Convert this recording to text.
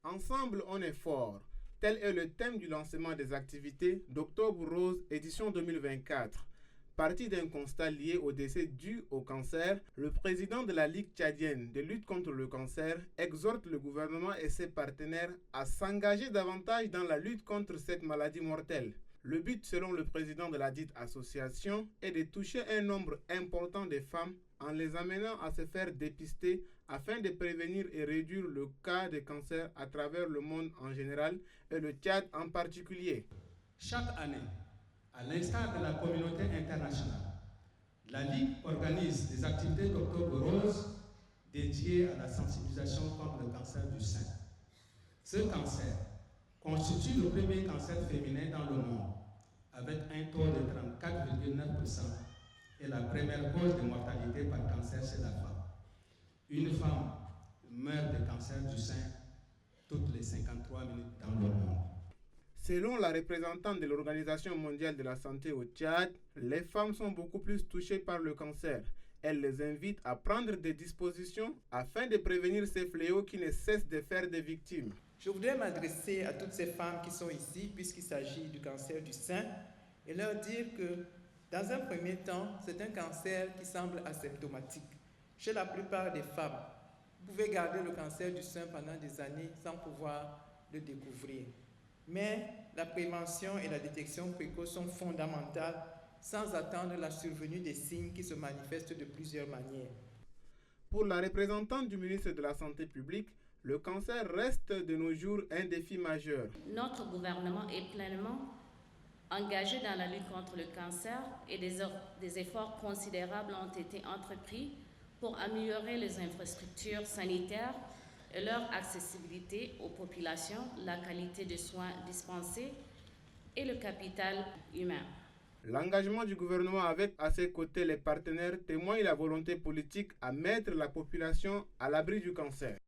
Ensemble, on est fort. Tel est le thème du lancement des activités d'Octobre Rose, édition 2024. Parti d'un constat lié au décès dû au cancer, le président de la Ligue tchadienne de lutte contre le cancer exhorte le gouvernement et ses partenaires à s'engager davantage dans la lutte contre cette maladie mortelle. Le but, selon le président de la dite association, est de toucher un nombre important de femmes en les amenant à se faire dépister afin de prévenir et réduire le cas de cancer à travers le monde en général et le Tchad en particulier. Chaque année, à l'instar de la communauté internationale, la Ligue organise des activités d'Octobre Rose dédiées à la sensibilisation contre le cancer du sein. Ce cancer constitue le premier cancer féminin dans le monde, avec un taux de 34,9% et la première cause de mortalité par cancer chez la femme. Une femme meurt de cancer du sein toutes les 53 minutes dans le monde. Selon la représentante de l'Organisation mondiale de la santé au Tchad, les femmes sont beaucoup plus touchées par le cancer. Elle les invite à prendre des dispositions afin de prévenir ces fléaux qui ne cessent de faire des victimes. Je voudrais m'adresser à toutes ces femmes qui sont ici, puisqu'il s'agit du cancer du sein, et leur dire que, dans un premier temps, c'est un cancer qui semble asymptomatique. Chez la plupart des femmes, vous pouvez garder le cancer du sein pendant des années sans pouvoir le découvrir. Mais la prévention et la détection précoce sont fondamentales sans attendre la survenue des signes qui se manifestent de plusieurs manières. Pour la représentante du ministre de la Santé publique, le cancer reste de nos jours un défi majeur. Notre gouvernement est pleinement engagé dans la lutte contre le cancer et des efforts considérables ont été entrepris pour améliorer les infrastructures sanitaires et leur accessibilité aux populations, la qualité des soins dispensés et le capital humain. L'engagement du gouvernement avec à ses côtés les partenaires témoigne la volonté politique à mettre la population à l'abri du cancer.